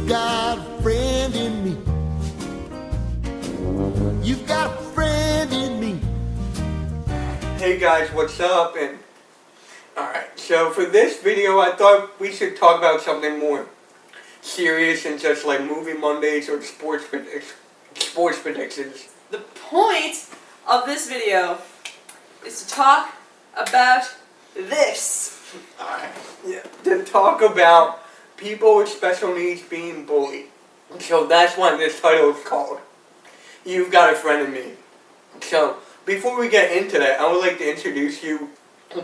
got a friend in me. You've got a friend in me. Hey guys, what's up? And alright, so for this video I thought we should talk about something more serious than just like movie Mondays or sports predictions. The point of this video is to talk about this. Alright, yeah. To talk about people with special needs being bullied. So that's what this title is called. You've got a friend in me. So before we get into that, I would like to introduce you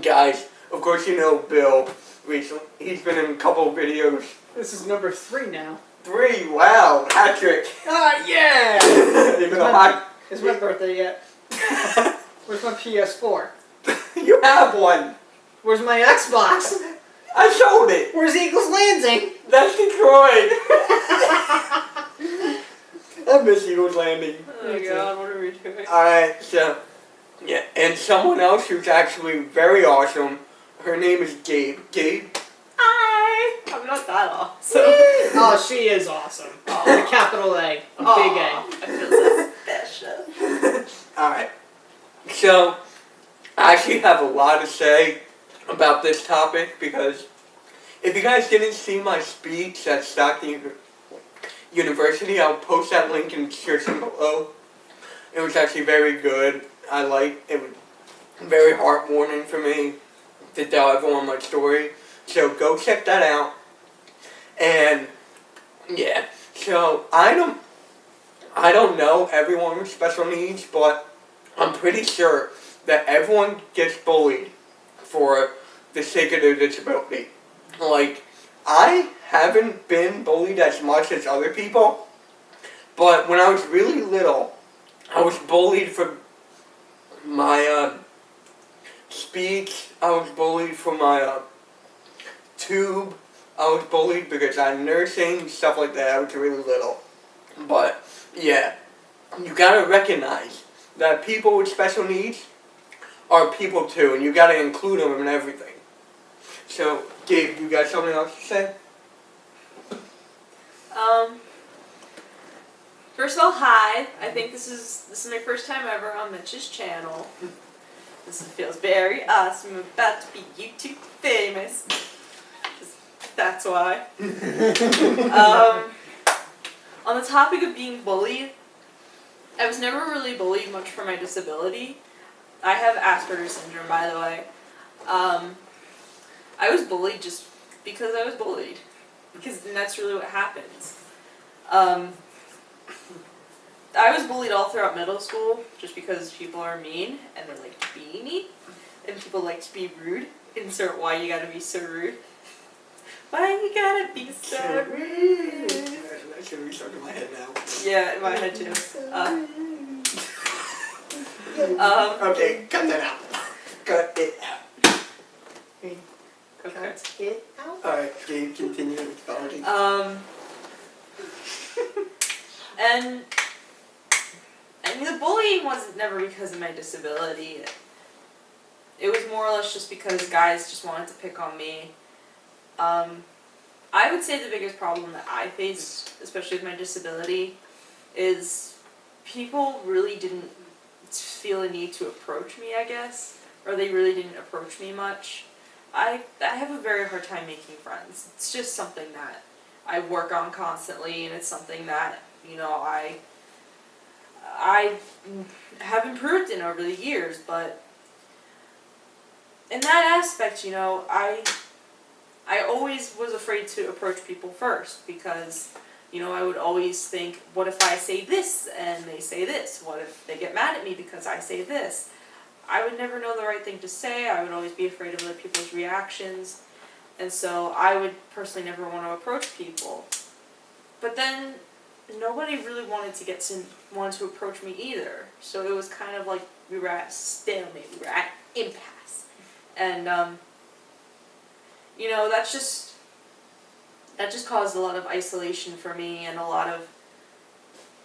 guys. Of course you know Bill recently. He's been in a couple of videos. This is number 3 now. 3, wow, hat trick. Yeah! It's my birthday yet. Where's my PS4? You have one. Where's my Xbox? I sold it. Where's Eagles Landing? That's Detroit. I miss Eagles Landing. Oh god, what are we doing? Alright, so, yeah, and someone else who's actually very awesome, her name is Gabe. Gabe? Hi! I'm not that awesome. Oh, she is awesome. Oh, a capital A. A big A. I feel so special. Alright, so, I actually have a lot to say about this topic because if you guys didn't see my speech at Stockton University, I'll post that link in the description below. It was actually very good. I liked it. Was very heartwarming for me to tell everyone my story. So go check that out. And yeah, so I don't know everyone with special needs, but I'm pretty sure that everyone gets bullied for the sake of their disability. Like, I haven't been bullied as much as other people, but when I was really little, I was bullied for my speech, I was bullied for my tube, I was bullied because I had nursing, stuff like that. I was really little. But, yeah, you gotta recognize that people with special needs are people too, and you gotta include them in everything. So, Gabe, you got something else to say? First of all, hi. I think this is my first time ever on Mitch's channel. This feels very awesome. I'm about to be YouTube famous. That's why. On the topic of being bullied, I was never really bullied much for my disability. I have Asperger's syndrome, by the way. I was bullied just because I was bullied. And that's really what happens. I was bullied all throughout middle school just because people are mean and they like to be mean. And people like to be rude. Insert why you gotta be so rude. Why you gotta be so rude? That should be stuck in my head now. Yeah, in my head too. Okay, cut that out. Cut it out. Okay. Cut it out. Alright, Gabe, continue with apology. And I mean, the bullying wasn't never because of my disability. It was more or less just because guys just wanted to pick on me. I would say the biggest problem that I faced, especially with my disability, is people really didn't feel a need to approach me, I guess. Or they really didn't approach me much. I have a very hard time making friends. It's just something that I work on constantly, and it's something that, you know, I have improved in over the years, but in that aspect, you know, I always was afraid to approach people first because, you know, I would always think, what if I say this and they say this? What if they get mad at me because I say this? I would never know the right thing to say. I would always be afraid of other people's reactions. And so I would personally never want to approach people. But then nobody really wanted to approach me either. So it was kind of like we were at stalemate. We were at impasse. And you know, that just caused a lot of isolation for me and a lot of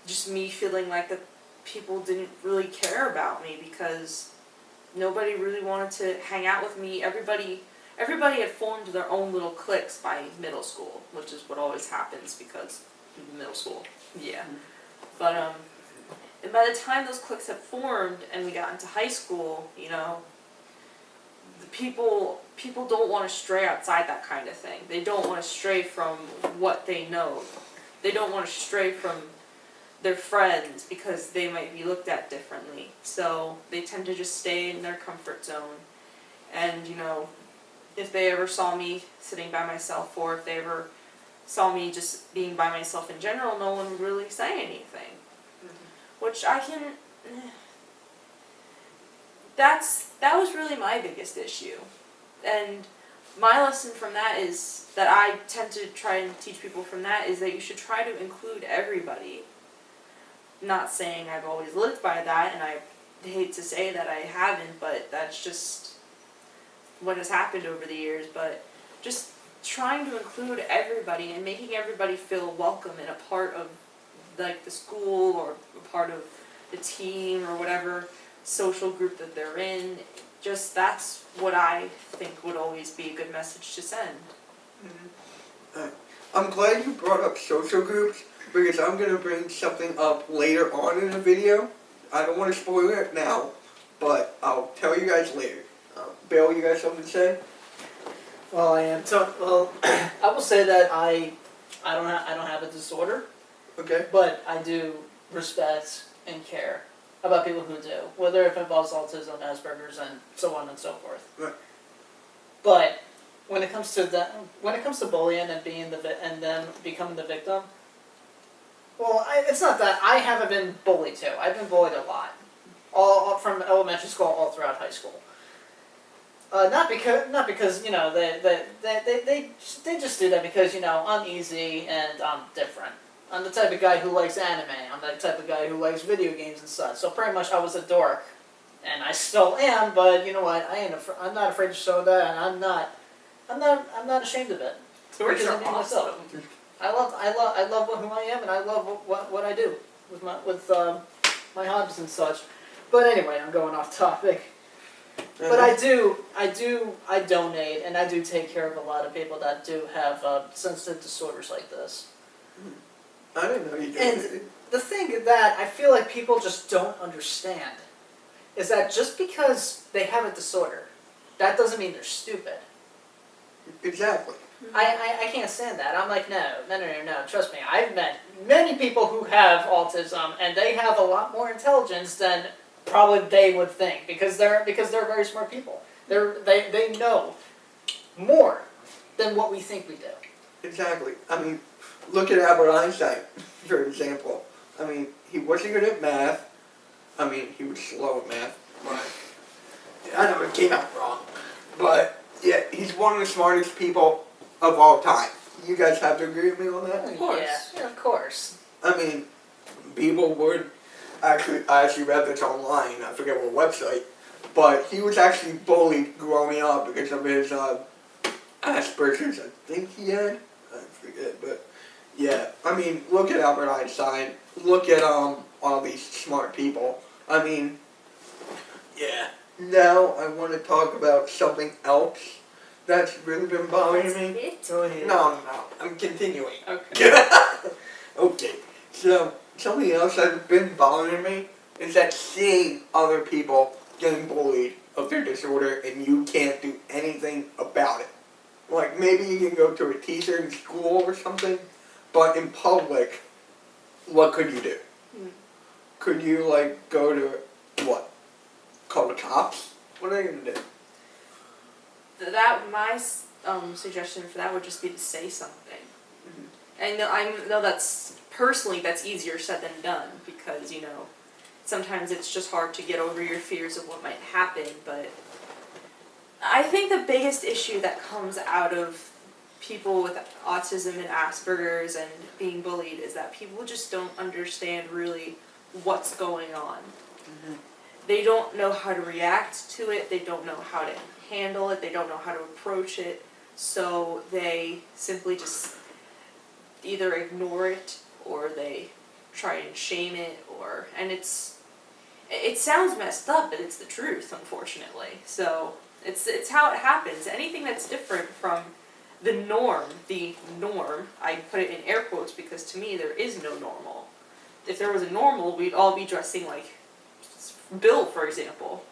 just me feeling like that people didn't really care about me because nobody really wanted to hang out with me. Everybody everybody had formed their own little cliques by middle school, which is what always happens because middle school. Yeah. But and by the time those cliques had formed and we got into high school, you know, the people don't want to stray outside that kind of thing. They don't want to stray from what they know. They don't want to stray from their friends because they might be looked at differently. So they tend to just stay in their comfort zone. And, you know, if they ever saw me sitting by myself, or if they ever saw me just being by myself in general, no one would really say anything. Which I can... That was really my biggest issue. And my lesson from that is, that I tend to try and teach people from that, is that you should try to include everybody. Not saying I've always lived by that, and I hate to say that I haven't, but that's just what has happened over the years. But just trying to include everybody and making everybody feel welcome and a part of, like, the school or a part of the team or whatever social group that they're in. Just that's what I think would always be a good message to send. I'm glad you brought up social groups, because I'm going to bring something up later on in the video. I don't want to spoil it now, but I'll tell you guys later. Bill, you got something to say? Well, I am. I will say that I don't have a disorder, Okay. but I do respect and care about people who do, whether it involves autism, Asperger's, and so on and so forth. Right. But when it comes to bullying and being and then becoming the victim, well, it's not that I haven't been bullied too. I've been bullied a lot, all from elementary school all throughout high school. Not because you know they just do that because, you know, I'm easy and I'm different. I'm the type of guy who likes anime. I'm the type of guy who likes video games and such. So pretty much I was a dork, and I still am. But you know what? I'm not afraid to show that, and I'm not ashamed of it. Dorks Because are I'm being myself. awesome. I love who I am, and I love what I do with my hobbies and such. But anyway, I'm going off topic. But I donate, and I do take care of a lot of people that do have sensitive disorders like this. I didn't know you did. And the thing that I feel like people just don't understand is that just because they have a disorder, that doesn't mean they're stupid. Exactly. I can't stand that. I'm like, no, trust me. I've met many people who have autism, and they have a lot more intelligence than probably they would think, because they're very smart people. They know more than what we think we do. Exactly. I mean, look at Albert Einstein, for example. I mean, he wasn't good at math. I mean, he was slow at math. But I know it came out wrong. But, yeah, he's one of the smartest people of all time. You guys have to agree with me on that? Of course. Yeah, of course. I mean, people would... I actually read this online. I forget what website. But he was actually bullied growing up because of his Asperger's, I think he had. I forget, but yeah. I mean, look at Albert Einstein. Look at all these smart people. I mean, yeah. Now I want to talk about something else that's really been bothering me. Go ahead. No, I'm continuing. Okay. Okay. So something else that's been bothering me is that seeing other people getting bullied of their disorder and you can't do anything about it. Like, maybe you can go to a teacher in school or something, but in public, what could you do? Could you, like, go to, what? Call the cops? What are they going to do? My suggestion for that would just be to say something. I know that's easier said than done, because, you know, sometimes it's just hard to get over your fears of what might happen, but I think the biggest issue that comes out of people with autism and Asperger's and being bullied is that people just don't understand really what's going on. They don't know how to react to it, they don't know how to handle it, they don't know how to approach it, so they simply just either ignore it or they try and shame it, and it sounds messed up, but it's the truth, unfortunately. So It's how it happens. Anything that's different from the norm, I put it in air quotes because to me there is no normal. If there was a normal, we'd all be dressing like Bill, for example.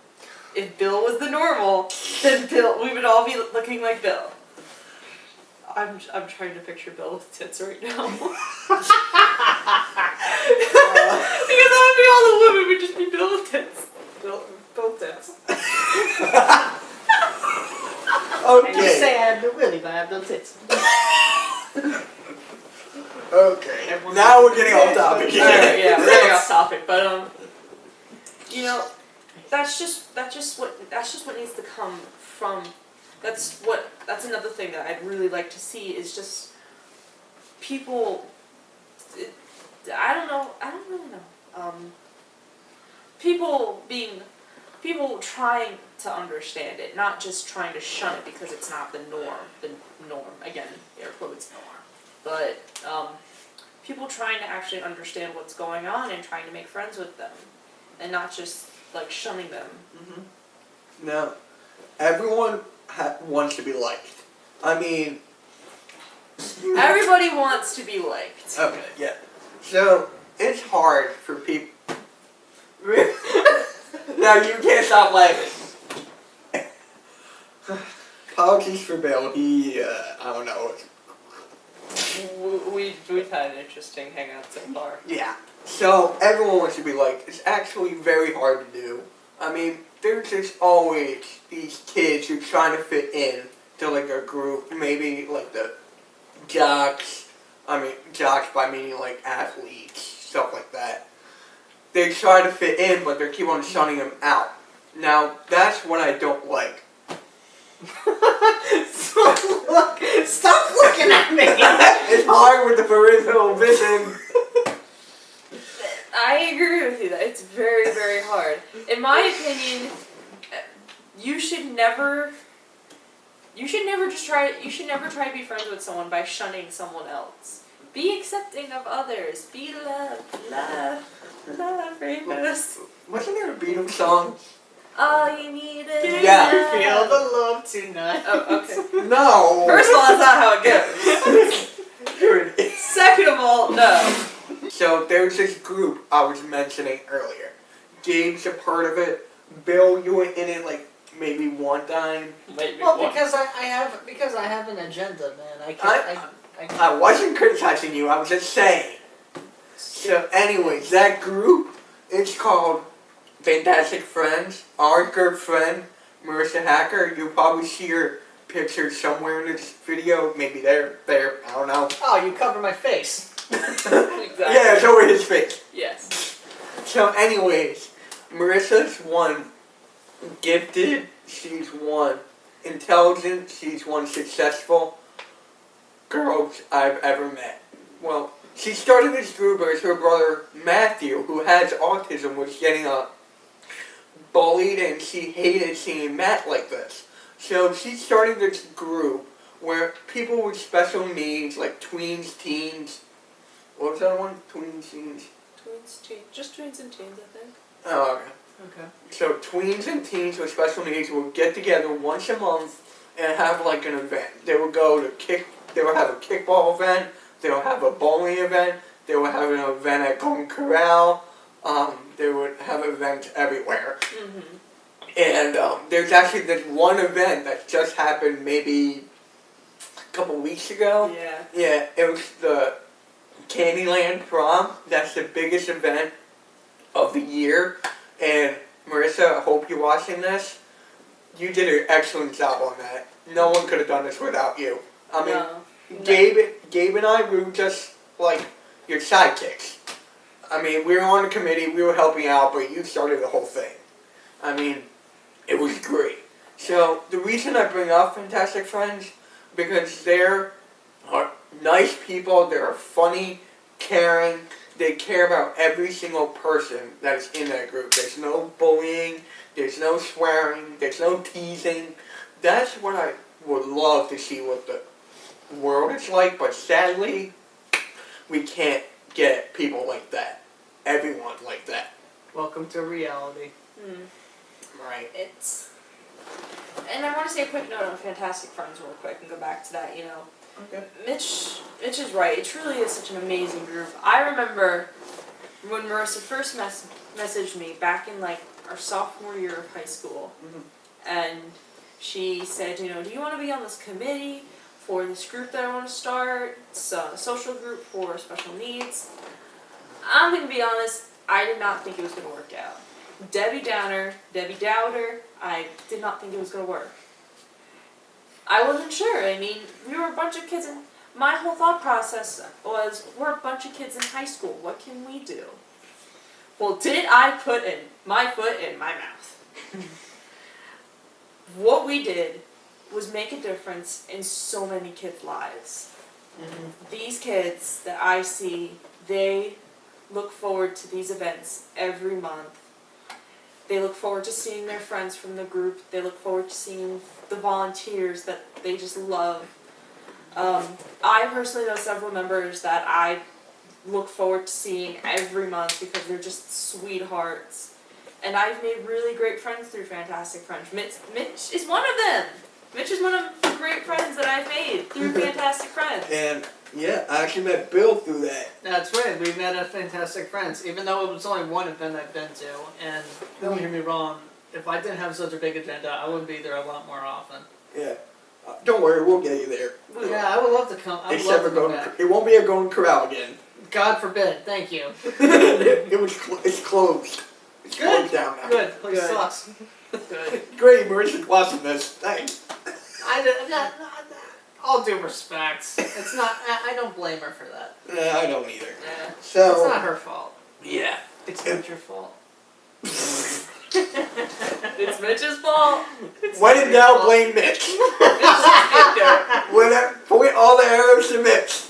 If Bill was the normal, then we would all be looking like Bill. I'm trying to picture Bill with tits right now. Because that would be all the women would just be Bill with tits. Bill tits. And you Okay. say I have no willy, but I have no tits. Okay. Now we're getting off topic Alright, again. yeah, we're getting off topic, but you know, that's just what needs to come from. That's another thing that I'd really like to see is just people. I don't really know. People trying to understand it, not just trying to shun it because it's not the norm. The norm, again, air quotes, norm. But people trying to actually understand what's going on and trying to make friends with them, and not just like shunning them. Now, everyone wants to be liked. I mean, Everybody wants to be liked. okay, yeah. So it's hard for people. Now you can't stop laughing. Apologies for Bill. He, I don't know. We've had an interesting hangout so far. Yeah. So everyone wants to be liked. It's actually very hard to do. I mean, there's just always these kids who are trying to fit in to like a group, maybe like the jocks. I mean, jocks by meaning like athletes, stuff like that. They try to fit in, but they keep on shunning them out. Now, that's what I don't like. Stop looking at me! It's hard with the peripheral vision. I agree with you that it's very, very hard. In my opinion, you should never try to be friends with someone by shunning someone else. Be accepting of others. Be love, famous. Wasn't there a Beatles song? All you need is Yeah. love. Feel the love tonight. Oh, okay. No. First of all, that's not how it goes. Here it is. Second of all, no. So there's this group I was mentioning earlier. Gabe's a part of it. Bill, you were in it like maybe one time. Well, because I have an agenda, man. I wasn't criticizing you. I was just saying. So, anyways, that group it's called Fantastic Friends. Our good friend Marissa Hacker. You'll probably see her picture somewhere in this video. Maybe there. I don't know. Oh, you cover my face. Exactly. Yeah, it's over his face. Yes. So, anyways, Marissa's one gifted. She's one intelligent. She's one successful girls I've ever met. Well, she started this group as her brother Matthew, who has autism, was getting bullied, and she hated seeing Matt like this. So she started this group where people with special needs, like tweens, teens. What was that one? Tweens, teens. Just tweens and teens, I think. Oh, okay. Okay. So tweens and teens with special needs would get together once a month and have like an event. They would go to They would have a kickball event. They would have a bowling event. They would have an event at Golden Corral. They would have events everywhere. Mm-hmm. And there's actually this one event that just happened maybe a couple weeks ago. Yeah. Yeah, it was the Candyland Prom. That's the biggest event of the year. And Marissa, I hope you're watching this. You did an excellent job on that. No one could have done this without you. I mean, No. Gabe and I, we were just like your sidekicks. I mean, we were on the committee, we were helping out, but you started the whole thing. I mean, it was great. So, the reason I bring up Fantastic Friends, because they're nice people, they're funny, caring, they care about every single person that is in that group. There's no bullying, there's no swearing, there's no teasing. That's what I would love to see what the world is like, but sadly, we can't get people like that. Everyone like that. Welcome to reality. Mm. Right. It's And I want to say a quick note on Fantastic Friends real quick and go back to that, Okay. Mitch is right. It truly is such an amazing group. I remember when Marissa first messaged me back in like our sophomore year of high school, and she said, do you want to be on this committee for this group that I want to start? It's a social group for special needs. I'm going to be honest, I did not think it was going to work out. Debbie Doubter, I did not think it was going to work. I wasn't sure. I mean, we were a bunch of kids, and my whole thought process was, we're a bunch of kids in high school. What can we do? Well, did I put my foot in my mouth? What we did was make a difference in so many kids' lives. These kids that I see, they look forward to these events every month. They look forward to seeing their friends from the group. They look forward to seeing the volunteers that they just love. I personally know several members that I look forward to seeing every month because they're just sweethearts. And I've made really great friends through Fantastic Friends. Mitch is one of them. Mitch is one of the great friends that I've made through Fantastic Friends. And yeah, I actually met Bill through that. That's right. We met at Fantastic Friends, even though it was only one event I've been to. And don't get me wrong, if I didn't have such a big agenda, I would be there a lot more often. Yeah. Don't worry, we'll get you there. Yeah, I would love to come. I would Except love for to go going, back. it won't be a Golden Corral again. God forbid. Thank you. It's closed. It's Good. closed down now. Good. Place Good. sucks. Good. Great, Marissa's watching this. Thanks. All due respect. It's not. I don't blame her for that. I don't either. Yeah. So It's not her fault. yeah. It's not your fault. It's Mitch's fault. When in doubt, blame Mitch. Point all the arrows to Mitch.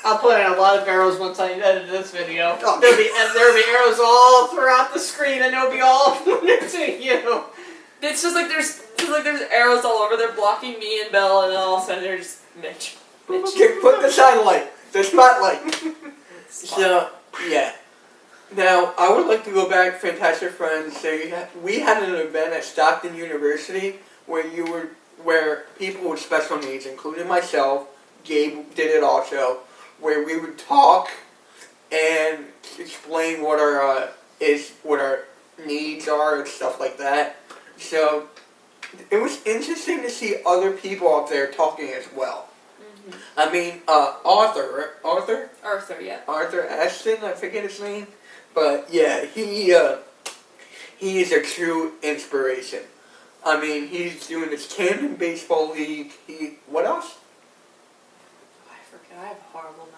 I'll put in a lot of arrows once I edit this video. Oh. There'll be arrows all throughout the screen, and they'll be all pointed to you. It's just like there's arrows all over. They're blocking me and Belle, and then all of a sudden they're just Mitch. Okay, put the sunlight, the spotlight. So yeah. Now I would like to go back, Fantastic Friends. So we had an event at Stockton University where people with special needs, including myself, Gabe did it also, where we would talk and explain what our needs are and stuff like that. So it was interesting to see other people out there talking as well. I mean, Arthur, Yeah. Arthur Ashton, I forget his name, but yeah, he is a true inspiration. I mean, he's doing this Camden Baseball League. What else? I forget. I have a horrible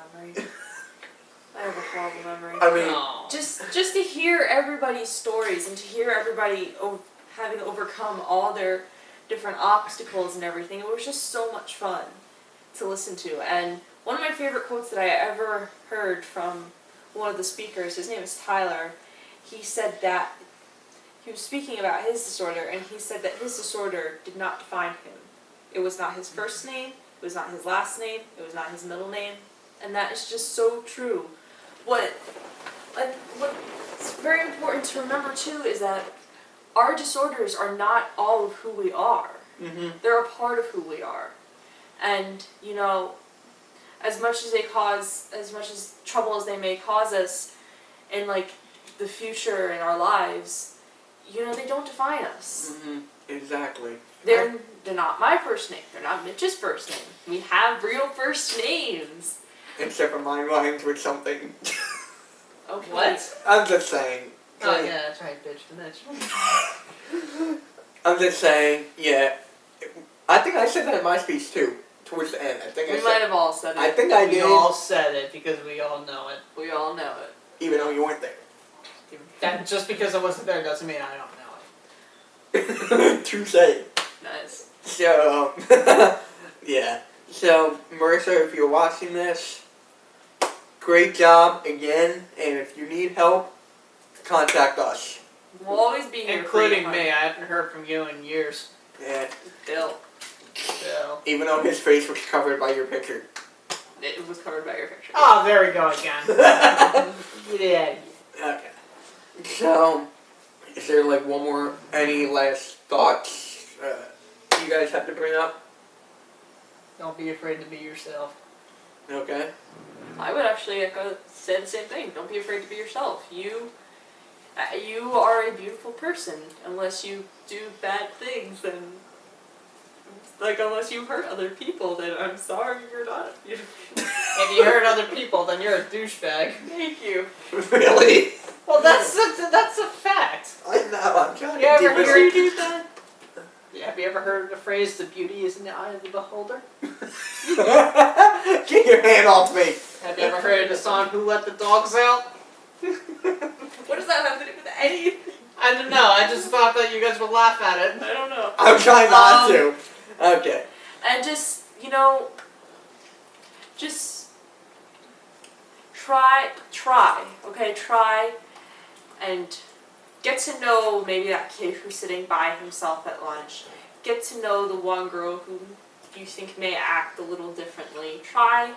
memory. I mean, No. Just to hear everybody's stories and to hear everybody having overcome all their different obstacles and everything, it was just so much fun to listen to. And one of my favorite quotes that I ever heard from one of the speakers, his name is Tyler, he said that he was speaking about his disorder, and he said that his disorder did not define him. It was not his first name, it was not his last name, it was not his middle name, and that is just so true. What's very important to remember too is that our disorders are not all of who we are. They're a part of who we are. And, as much as trouble as they may cause us in like the future in our lives, they don't define us. exactly. They're not my first name. They're not Mitch's first name. We have real first names. Except for mine rhymes with something. Okay. What? I'm just saying. Oh yeah, that's right, bitch. I'm just saying, yeah. I think I said that in my speech too, towards the end. I think We might have all said it. I think I We did, all said it because we all know it. We all know it. even though you weren't there. That just because I wasn't there doesn't mean I don't know it. Touche. Nice. So, yeah. So, Marissa, if you're watching this, great job again. And if you need help, contact us. We'll always be here for you, Including honey. me. I haven't heard from you in years. Yeah. Bill. So. Even though his face was covered by your picture. It was covered by your picture. Oh, there we go again. Yeah. Okay. So, is there like any last thoughts? you guys have to bring up? Don't be afraid to be yourself. Okay. I would actually say the same thing. Don't be afraid to be yourself. You are a beautiful person unless you do bad things and unless you hurt other people. Then I'm sorry, you're not beautiful. If you hurt other people, then you're a douchebag. Thank you. Really? Well, that's a fact. I know. I'm trying You to ever keep hear it. do that? Have you ever heard the phrase, the beauty is in the eye of the beholder? Get your hand off me. Have you ever heard the song, Who Let the Dogs Out? What does that have to do with anything? I don't know, I just thought that you guys would laugh at it. I don't know. I'm trying not to. Okay. And just, just try, okay? Try and get to know maybe that kid who's sitting by himself at lunch. Get to know the one girl who you think may act a little differently. Try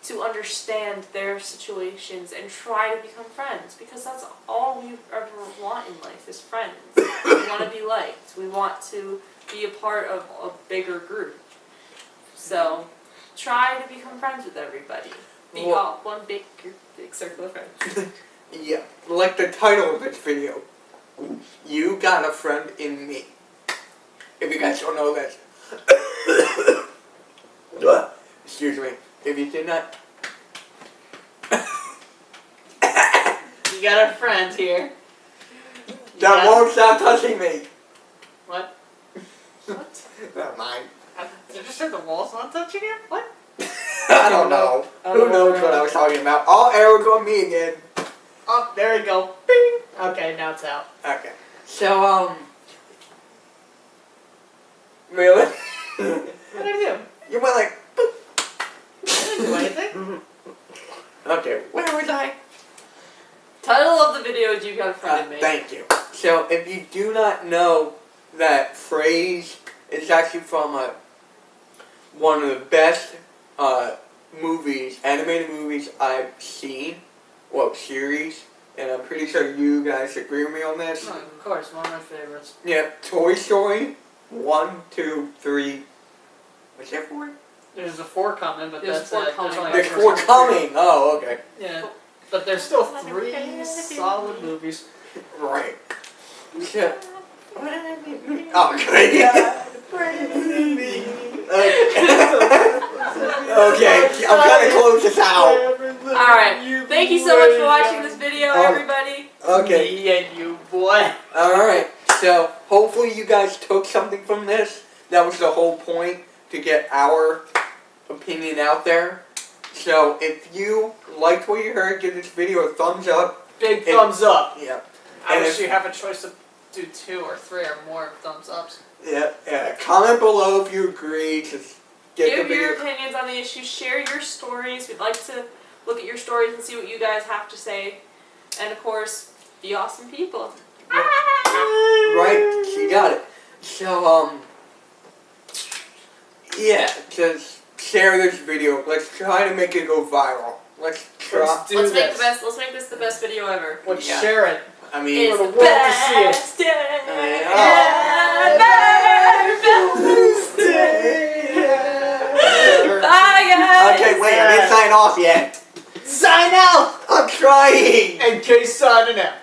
to understand their situations and try to become friends, because that's all we ever want in life is friends. We want to be liked. We want to be a part of a bigger group. So try to become friends with everybody. Be Well- all one big circle of friends. Yeah. Like the title of this video. You got a friend in me. If you guys don't know this. Excuse me. If you did not. You got a friend here. That won't stop touching me. What? What? Never mind. Did you say the wall's not touching you? What? I don't know. Who knows what I was talking about? Oh, arrow on me again. Oh, there you go. Bing! Okay, now it's out. Okay. So, really? What did I do? You went like, boop. I didn't do anything. Okay, where was I? Title of the video is You Got a Friend in Me. Thank you. So, if you do not know that phrase, it's actually from one of the best movies, animated movies I've seen, well, series, and I'm pretty sure you guys agree with me on this. Oh, of course, one of my favorites. Yeah, Toy Story, 1, 2, 3, was there 4? There's a 4 coming, but There's that's 4 it. coming. There's only There's the 4 first one. coming! Oh, okay. Yeah, but there's still 3 solid movies. Right. Yeah. Oh, great. Okay, I'm gonna close this out. Alright, thank you so much for watching this video, everybody. Okay. Me and you, boy. Alright, so hopefully you guys took something from this. That was the whole point, to get our opinion out there. So if you liked what you heard, give this video a thumbs up. Big thumbs up. Yeah. I And wish if- you have a choice to do 2 or 3 or more thumbs ups. Yeah. Comment below if you agree. Just get Give the your video. opinions on the issue, share your stories. We'd like to look at your stories and see what you guys have to say. And of course, be awesome people. Right, you got it. So, yeah, just share this video. Let's try to make it go viral. Let's try. Let's do Let's make this. the best. Let's make this the best video ever. Let's Yeah. share it. I mean, It's the the world to see it. best day okay, Bye guys. wait, I didn't sign off yet. Sign out! I'm trying. NK signing out.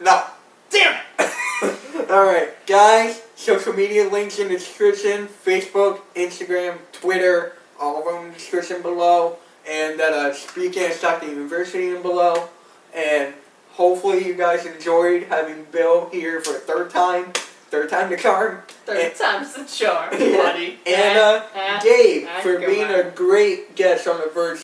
No. Damn it! Alright, guys, social media links in the description. Facebook, Instagram, Twitter, all of them in the description below. And that speaking at Stockton University in below. And hopefully you guys enjoyed having Bill here for a third time. Third time the charm. Third time's the charm, Yeah. buddy. And Gabe for come being on. a great guest on the Verge